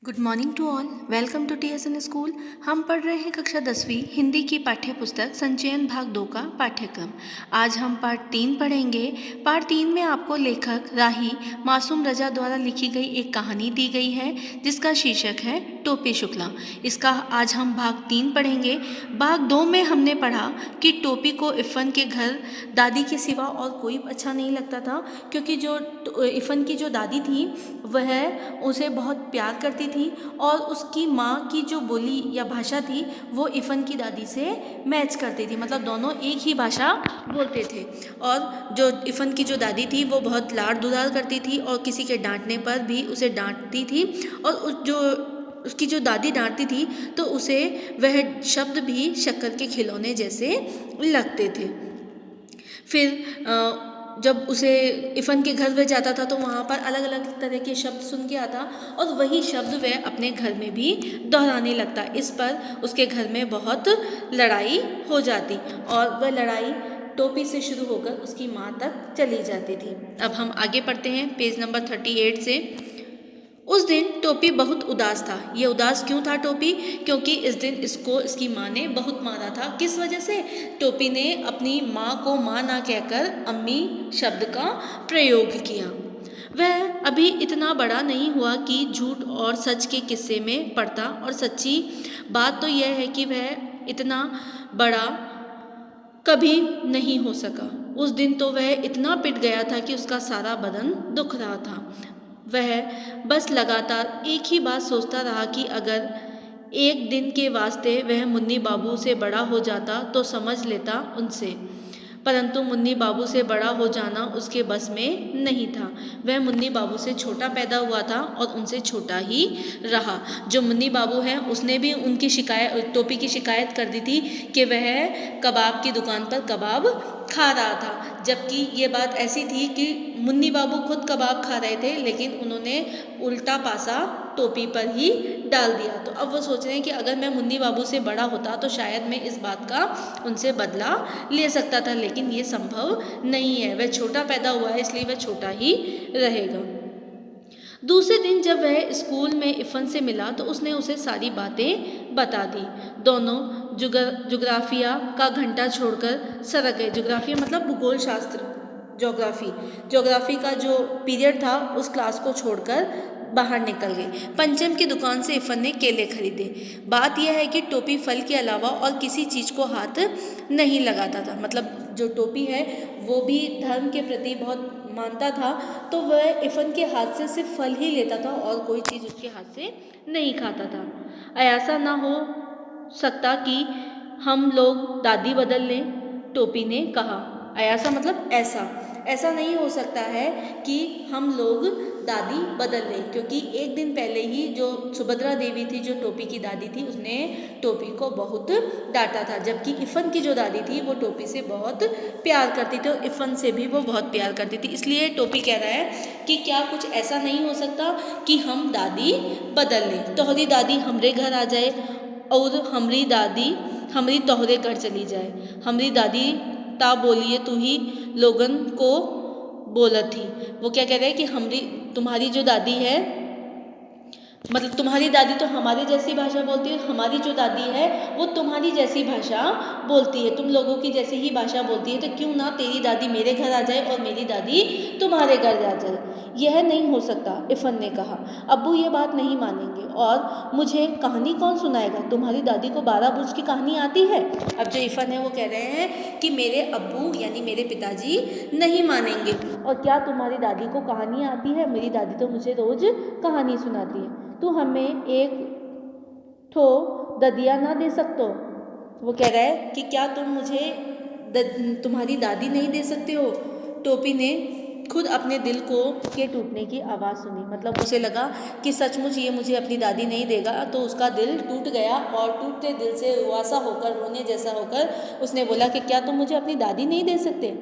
Good morning to all. Welcome to TSN school. हम पढ़ रहे हैं कक्षा 10वीं हिंदी की पाठ्य पुस्तक संचयन भाग 2 का पाठ्यक्रम। आज हम पाठ 3 पढ़ेंगे। पाठ 3 में आपको लेखक राही मासूम रजा द्वारा लिखी गई एक कहानी दी गई है जिसका शीर्षक है टोपी शुक्ला। इसका आज हम भाग 3 पढ़ेंगे। भाग 2 में हमने पढ़ा कि टोपी को इफ़न के घर दादी के सिवा और कोई अच्छा नहीं लगता था, क्योंकि जो इफ़न की जो दादी थी वह उसे बहुत प्यार करती थी और उसकी माँ की जो बोली या भाषा थी वो इफ़न की दादी से मैच करती थी, मतलब दोनों एक ही भाषा बोलते थे। और जो इफ़न की जो दादी थी वो बहुत लाड़ दुलार करती थी और किसी के डांटने पर भी उसे डांटती थी, और उसकी जो दादी डांटती थी तो उसे वह शब्द भी शक्कर के खिलौने जैसे लगते थे। फिर जब उसे इफ़न के घर वह जाता था तो वहाँ पर अलग अलग तरह के शब्द सुन के आता और वही शब्द वह अपने घर में भी दोहराने लगता। इस पर उसके घर में बहुत लड़ाई हो जाती और वह लड़ाई टोपी से शुरू होकर उसकी माँ तक चली जाती थी। अब हम आगे पढ़ते हैं पेज नंबर 38 से। उस दिन टोपी बहुत उदास था। ये उदास क्यों था टोपी? क्योंकि इस दिन इसको इसकी माँ ने बहुत मारा था। किस वजह से? टोपी ने अपनी माँ को माँ ना कहकर अम्मी शब्द का प्रयोग किया। वह अभी इतना बड़ा नहीं हुआ कि झूठ और सच के किस्से में पड़ता, और सच्ची बात तो यह है कि वह इतना बड़ा कभी नहीं हो सका। उस दिन तो वह इतना पिट गया था कि उसका सारा बदन दुख रहा था। वह बस लगातार एक ही बात सोचता रहा कि अगर एक दिन के वास्ते वह मुन्नी बाबू से बड़ा हो जाता तो समझ लेता उनसे। परंतु मुन्नी बाबू से बड़ा हो जाना उसके बस में नहीं था। वह मुन्नी बाबू से छोटा पैदा हुआ था और उनसे छोटा ही रहा। जो मुन्नी बाबू है उसने भी उनकी शिकायत, टोपी की शिकायत कर दी थी कि वह कबाब की दुकान पर कबाब खा रहा था, जबकि ये बात ऐसी थी कि मुन्नी बाबू खुद कबाब खा रहे थे लेकिन उन्होंने उल्टा पासा टोपी पर ही डाल दिया। तो अब वो सोच रहे हैं कि अगर मैं मुन्नी बाबू से बड़ा होता तो शायद मैं इस बात का उनसे बदला ले सकता था, लेकिन ये संभव नहीं है। वह छोटा पैदा हुआ है इसलिए वह छोटा ही रहेगा। दूसरे दिन जब वह स्कूल में इफ़न से मिला तो उसने उसे सारी बातें बता दी। दोनों जुग्राफिया का घंटा छोड़कर सरक गए। जुग्राफिया मतलब भूगोल शास्त्र, ज्योग्राफी का जो पीरियड था उस क्लास को छोड़कर बाहर निकल गए। पंचम की दुकान से इफ़न ने केले खरीदे। बात यह है कि टोपी फल के अलावा और किसी चीज़ को हाथ नहीं लगाता था, मतलब जो टोपी है वो भी धर्म के प्रति बहुत मानता था, तो वह इफ़न के हाथ से सिर्फ फल ही लेता था और कोई चीज़ उसके हाथ से नहीं खाता था। ऐसा ना हो सकता कि हम लोग दादी बदल लें, टोपी ने कहा। ऐसा मतलब ऐसा नहीं हो सकता है कि हम लोग दादी बदल लें, क्योंकि एक दिन पहले ही जो सुभद्रा देवी थी जो टोपी की दादी थी उसने टोपी को बहुत डांटा था, जबकि इफ़न की जो दादी थी वो टोपी से बहुत प्यार करती थी और इफ़न से भी वो बहुत प्यार करती थी। इसलिए टोपी कह रहा है कि क्या कुछ ऐसा नहीं हो सकता कि हम दादी बदल लें। तोहरी दादी हमरे घर आ जाए और हमरी दादी हमरी तोहरे घर चली जाए। हमरी दादी ता बोलिए तू ही लोगन को बोलत थी। वो क्या कह रहे हैं कि हमरी तुम्हारी जो दादी है, मतलब तुम्हारी दादी तो हमारी जैसी भाषा बोलती है, हमारी जो दादी है वो तुम्हारी जैसी भाषा बोलती है, तुम लोगों की जैसी ही भाषा बोलती है, तो क्यों ना तेरी दादी मेरे घर आ जाए और मेरी दादी तुम्हारे घर आ जाए। यह नहीं हो सकता, इफ़न ने कहा। अब्बू ये बात नहीं मानेंगे और मुझे कहानी कौन सुनाएगा? तुम्हारी दादी को 12 बुर्ज की कहानी आती है? अब जो इफ़न है वो कह रहे हैं कि मेरे अब्बू यानी मेरे पिताजी नहीं मानेंगे। और क्या तुम्हारी दादी को कहानी आती है? मेरी दादी तो मुझे रोज़ कहानी सुनाती है। तू हमें एक ठो ददिया ना दे सकते हो? वो कह रहा है कि क्या तुम मुझे तुम्हारी दादी नहीं दे सकते हो? टोपी ने खुद अपने दिल के टूटने की आवाज़ सुनी, मतलब उसे लगा कि सचमुच ये मुझे अपनी दादी नहीं देगा, तो उसका दिल टूट गया और टूटते दिल से रुआसा होकर, रोने जैसा होकर उसने बोला कि क्या तुम मुझे अपनी दादी नहीं दे सकते?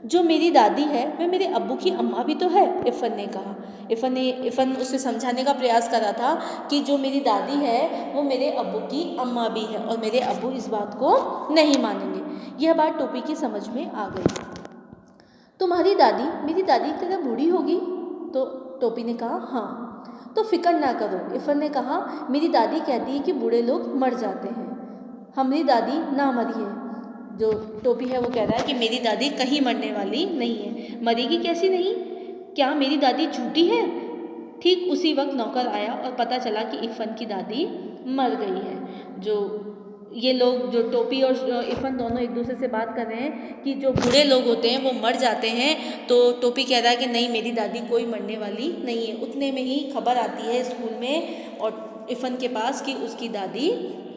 जो मेरी दादी है वह मेरे अब्बू की अम्मा भी तो है, इफ़न ने कहा। इफ़न उसे समझाने का प्रयास कर रहा था कि जो मेरी दादी है वो मेरे अब्बू की अम्मा भी है और मेरे अब्बू इस बात को नहीं मानेंगे। यह बात टोपी की समझ में आ गई। तुम्हारी दादी मेरी दादी की तरह बूढ़ी होगी? तो टोपी ने कहा हाँ। तो फिक्र ना करो। इफ़न ने कहा, मेरी दादी कहती है कि बूढ़े लोग मर जाते हैं, हमारी दादी ना मरी है। जो टोपी है वो कह रहा है कि मेरी दादी कहीं मरने वाली नहीं है। मरेगी कैसी नहीं? क्या मेरी दादी झूठी है? ठीक उसी वक्त नौकर आया और पता चला कि इफ़न की दादी मर गई है। जो ये लोग, जो टोपी और इफ़न दोनों एक दूसरे से बात कर रहे हैं कि जो बूढ़े लोग होते हैं वो मर जाते हैं, तो टोपी कह रहा है कि नहीं, मेरी दादी कोई मरने वाली नहीं है। उतने में ही खबर आती है स्कूल में और इफ़न के पास कि उसकी दादी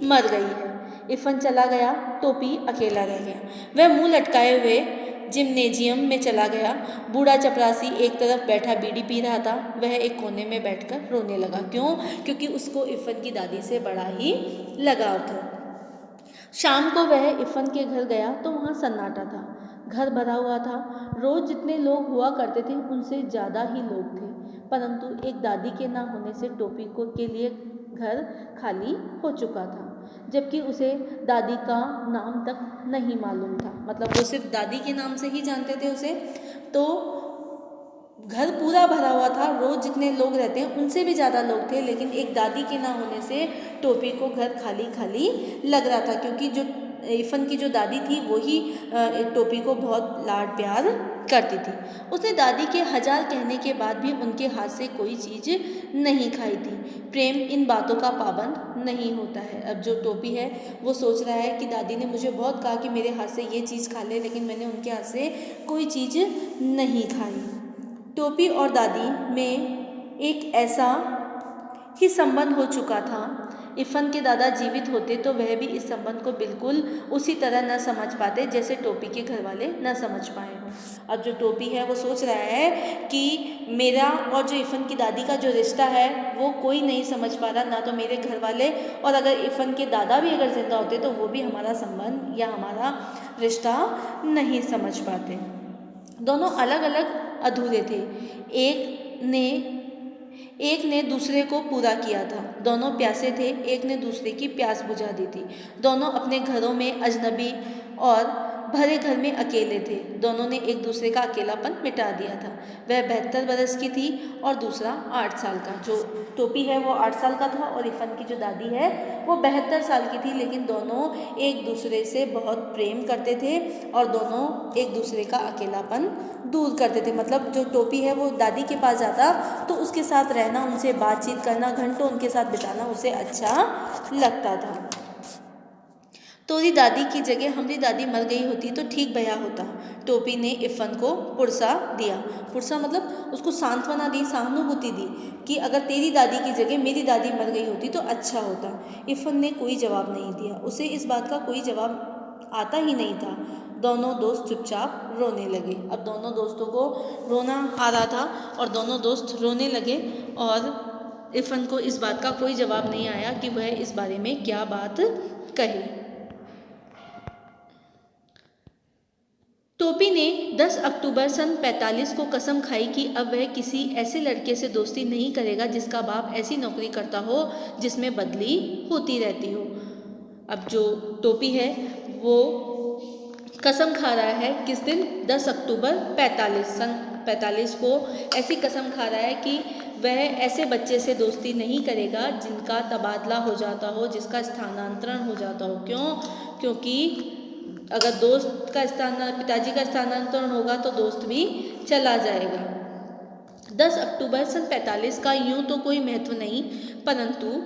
मर गई है। इफ़न चला गया, टोपी अकेला रह गया। वह मुंह लटकाए हुए जिम्नेजियम में चला गया। बूढ़ा चपरासी एक तरफ बैठा बीड़ी पी रहा था, वह एक कोने में बैठकर रोने लगा। क्यों? क्योंकि उसको इफ़न की दादी से बड़ा ही लगाव था। शाम को वह इफ़न के घर गया तो वहाँ सन्नाटा था। घर भरा हुआ था। रोज़ जितने लोग हुआ करते थे उनसे ज़्यादा ही लोग थे, परंतु एक दादी के ना होने से टोपी को के लिए घर खाली हो चुका था, जबकि उसे दादी का नाम तक नहीं मालूम था। मतलब वो सिर्फ दादी के नाम से ही जानते थे उसे। तो घर पूरा भरा हुआ था, रोज़ जितने लोग रहते हैं उनसे भी ज़्यादा लोग थे, लेकिन एक दादी के ना होने से टोपी को घर खाली खाली लग रहा था, क्योंकि जो इफ़न की जो दादी थी वही टोपी को बहुत लाड प्यार करती थी। उसने दादी के 1000 कहने के बाद भी उनके हाथ से कोई चीज़ नहीं खाई थी। प्रेम इन बातों का पाबंद नहीं होता है। अब जो टोपी है वो सोच रहा है कि दादी ने मुझे बहुत कहा कि मेरे हाथ से ये चीज़ खा ले, लेकिन मैंने उनके हाथ से कोई चीज़ नहीं खाई। टोपी और दादी में एक ऐसा ही संबंध हो चुका था। इफ़न के दादा जीवित होते तो वह भी इस संबंध को बिल्कुल उसी तरह न समझ पाते जैसे टोपी के घर वाले न समझ पाए हों। अब जो टोपी है वो सोच रहा है कि मेरा और जो इफ़न की दादी का जो रिश्ता है वो कोई नहीं समझ पा रहा, ना तो मेरे घर वाले, और अगर इफ़न के दादा भी अगर जिंदा होते तो वो भी हमारा संबंध या हमारा रिश्ता नहीं समझ पाते। दोनों अलग अलग अधूरे थे। एक ने दूसरे को पूरा किया था। दोनों प्यासे थे, एक ने दूसरे की प्यास बुझा दी थी। दोनों अपने घरों में अजनबी और भरे घर में अकेले थे। दोनों ने एक दूसरे का अकेलापन मिटा दिया था। वह 72 बरस की थी और दूसरा 8 साल का। जो टोपी है वो 8 साल का था और इफ़न की जो दादी है वो 72 साल की थी, लेकिन दोनों एक दूसरे से बहुत प्रेम करते थे और दोनों एक दूसरे का अकेलापन दूर करते थे। मतलब जो टोपी है वो दादी के पास जाता तो उसके साथ रहना, उनसे बातचीत करना, घंटों उनके साथ बिताना उसे अच्छा लगता था। तोरी दादी की जगह हमारी दादी मर गई होती तो ठीक भया होता। टोपी ने इफ़न को पुरसा दिया। पुरसा मतलब उसको सांत्वना दी, सहानुभूति दी कि अगर तेरी दादी की जगह मेरी दादी मर गई होती तो अच्छा होता। इफ़न ने कोई जवाब नहीं दिया। उसे इस बात का कोई जवाब आता ही नहीं था। दोनों दोस्त चुपचाप रोने लगे। अब दोनों दोस्तों को रोना आ रहा था और दोनों दोस्त रोने लगे और इफ़न को इस बात का कोई जवाब नहीं आया कि वह इस बारे में क्या बात कहे। टोपी ने 10 अक्टूबर सन 45 को कसम खाई कि अब वह किसी ऐसे लड़के से दोस्ती नहीं करेगा जिसका बाप ऐसी नौकरी करता हो जिसमें बदली होती रहती हो। अब जो टोपी है वो कसम खा रहा है किस दिन? 10 अक्टूबर 45 सन 45 को ऐसी कसम खा रहा है कि वह ऐसे बच्चे से दोस्ती नहीं करेगा जिनका तबादला हो जाता हो, जिसका स्थानांतरण हो जाता हो। क्यों? क्योंकि अगर दोस्त का पिताजी का स्थानांतरण होगा तो दोस्त भी चला जाएगा। 10 अक्टूबर सन 45 का यूं तो कोई महत्व नहीं, परंतु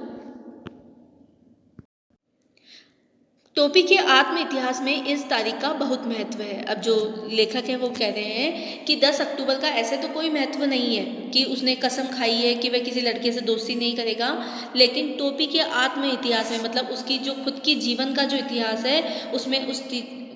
टोपी के आत्म इतिहास में इस तारीख का बहुत महत्व है। अब जो लेखक है वो कह रहे हैं कि 10 अक्टूबर का ऐसे तो कोई महत्व नहीं है कि उसने कसम खाई है कि वह किसी लड़के से दोस्ती नहीं करेगा, लेकिन टोपी के आत्म इतिहास में, मतलब उसकी जो खुद की जीवन का जो इतिहास है उसमें उस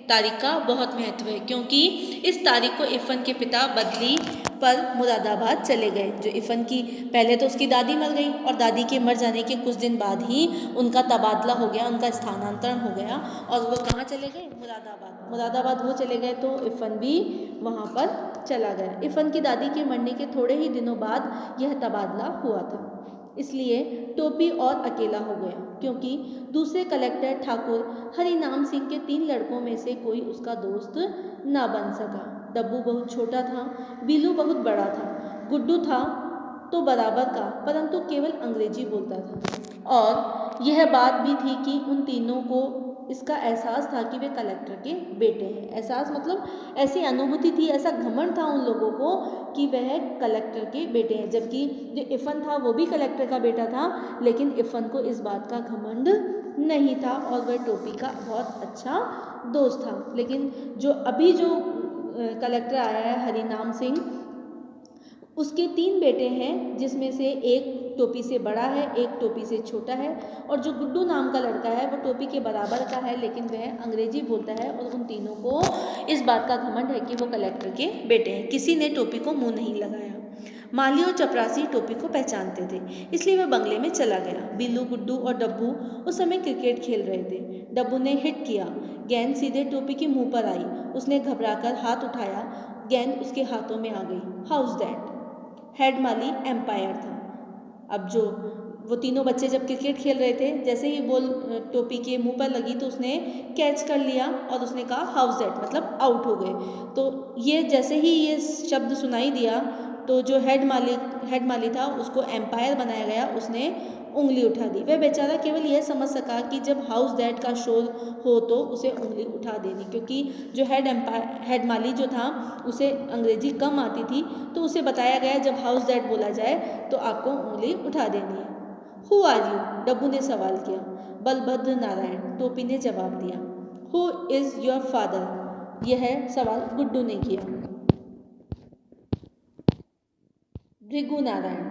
तारीख का बहुत महत्व है, क्योंकि इस तारीख को इफ़न के पिता बदली पर मुरादाबाद चले गए। जो इफ़न की, पहले तो उसकी दादी मर गई और दादी के मर जाने के कुछ दिन बाद ही उनका तबादला हो गया, उनका स्थानांतरण हो गया और वो कहाँ चले गए? मुरादाबाद। मुरादाबाद वो चले गए तो इफ़न भी वहाँ पर चला गया। इफ़न की दादी के मरने के थोड़े ही दिनों बाद यह तबादला हुआ था, इसलिए टोपी और अकेला हो गया, क्योंकि दूसरे कलेक्टर ठाकुर हरिनाम सिंह के 3 लड़कों में से कोई उसका दोस्त ना बन सका। डब्बू बहुत छोटा था, बीलू बहुत बड़ा था, गुड्डू था तो बराबर का, परंतु केवल अंग्रेजी बोलता था। और यह बात भी थी कि उन तीनों को इसका एहसास था कि वे कलेक्टर के बेटे हैं। एहसास मतलब ऐसी अनुभूति थी, ऐसा घमंड था उन लोगों को कि वह कलेक्टर के बेटे हैं। जबकि जो इफ़न था वो भी कलेक्टर का बेटा था, लेकिन इफ़न को इस बात का घमंड नहीं था और वह टोपी का बहुत अच्छा दोस्त था। लेकिन जो अभी जो कलेक्टर आया है हरिनाम सिंह, उसके 3 बेटे हैं, जिसमें से एक टोपी से बड़ा है, एक टोपी से छोटा है, और जो गुड्डू नाम का लड़का है वो टोपी के बराबर का है, लेकिन वह अंग्रेजी बोलता है। और उन तीनों को इस बात का घमंड है कि वो कलेक्टर के बेटे हैं। किसी ने टोपी को मुंह नहीं लगाया। माली और चपरासी टोपी को पहचानते थे, इसलिए वह बंगले में चला गया। बिल्लू, गुड्डू और डब्बू उस समय क्रिकेट खेल रहे थे। डब्बू ने हिट किया, गेंद सीधे टोपी के मुंह पर आई। उसने घबराकर हाथ उठाया, गेंद उसके हाथों में आ गई। हाउस दैट? हेड माली एम्पायर था। अब जो वो तीनों बच्चे जब क्रिकेट खेल रहे थे, जैसे ही बॉल टोपी के मुंह पर लगी तो उसने कैच कर लिया और उसने कहा हाउस दैट, मतलब आउट हो गए। तो ये जैसे ही ये शब्द सुनाई दिया तो जो हेड माली था उसको एम्पायर बनाया गया। उसने उंगली उठा दी। वह बेचारा केवल यह समझ सका कि जब हाउस दैट का शोर हो तो उसे उंगली उठा देनी, क्योंकि जो हेड माली जो था उसे अंग्रेजी कम आती थी, तो उसे बताया गया जब हाउस दैट बोला जाए तो आपको उंगली उठा देनी है। Who are you? डब्बू ने सवाल किया। बलभद्र नारायण, टोपी ने जवाब दिया। Who is your father? यह सवाल गुड्डू ने किया। भृगु नारायण।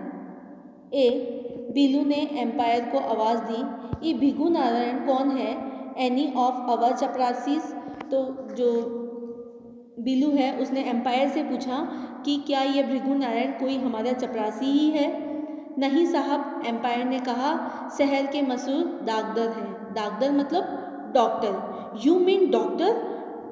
ए, बिल्लू ने एम्पायर को आवाज़ दी। ये भृगु नारायण कौन है? एनी ऑफ अवर चपरासीज? तो जो बिल्लू है उसने एम्पायर से पूछा कि क्या ये भृगु नारायण कोई हमारा चपरासी ही है? नहीं साहब, एम्पायर ने कहा, शहर के मशहूर डाकदर हैं। डाकदर मतलब doctor. You mean doctor?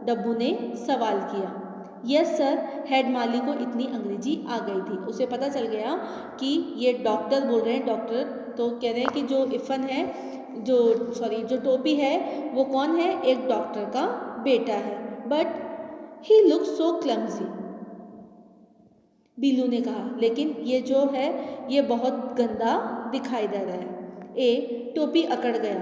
Dabbu ने सवाल किया। Yes sir. हेड माली को इतनी अंग्रेजी आ गई थी, उसे पता चल गया कि ये डॉक्टर बोल रहे हैं, डॉक्टर। तो कह रहे हैं कि जो इफ़न है, जो टोपी है वो कौन है? एक डॉक्टर का बेटा है। But he looks so clumsy, Billu ने कहा, लेकिन ये जो है ये बहुत गंदा दिखाई दे रहा है। ए, टोपी अकड़ गया।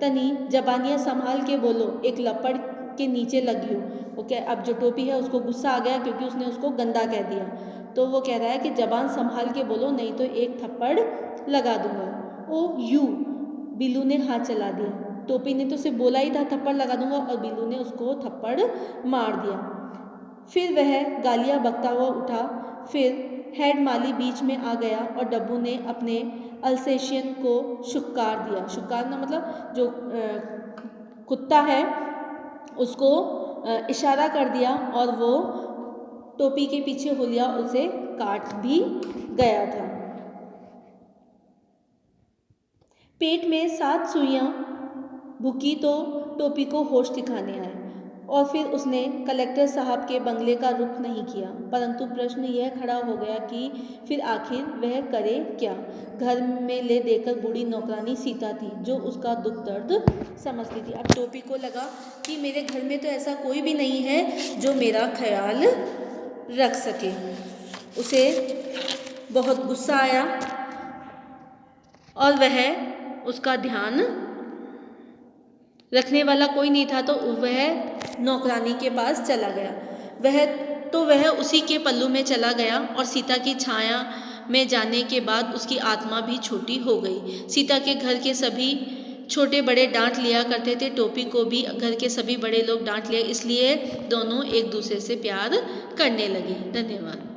तनी जबानियाँ संभाल के बोलो, एक लपड़ के नीचे लगी हो। वो क्या, अब जो टोपी है उसको गुस्सा आ गया क्योंकि उसने उसको गंदा कह दिया, तो वो कह रहा है कि जबान संभाल के बोलो नहीं तो एक थप्पड़ लगा दूंगा। ओ यू, बिल्लू ने हाथ चला दिया। टोपी ने तो उसे बोला ही था थप्पड़ लगा दूंगा, और बिल्लू ने उसको थप्पड़ मार दिया। फिर वह गालियाँ बकता हुआ उठा। फिर हेड माली बीच में आ गया और डब्बू ने अपने अल्सेशियन को शुक्कार दिया। शुक्कारना मतलब जो कुत्ता है उसको इशारा कर दिया और वो टोपी के पीछे हो लिया, उसे काट भी गया था। पेट में 7 सुइयां भुकी तो टोपी को होश ठिकाने आए और फिर उसने कलेक्टर साहब के बंगले का रुख नहीं किया। परंतु प्रश्न यह खड़ा हो गया कि फिर आखिर वह करे क्या। घर में ले देकर बूढ़ी नौकरानी सीता थी जो उसका दुख दर्द समझती थी। अब टोपी को लगा कि मेरे घर में तो ऐसा कोई भी नहीं है जो मेरा ख्याल रख सके। उसे बहुत गुस्सा आया और वह उसका ध्यान रखने वाला कोई नहीं था, तो वह नौकरानी के पास चला गया। वह उसी के पल्लू में चला गया और सीता की छाया में जाने के बाद उसकी आत्मा भी छोटी हो गई। सीता के घर के सभी छोटे बड़े डांट लिया करते थे, टोपी को भी घर के सभी बड़े लोग डांट लिया, इसलिए दोनों एक दूसरे से प्यार करने लगे। धन्यवाद।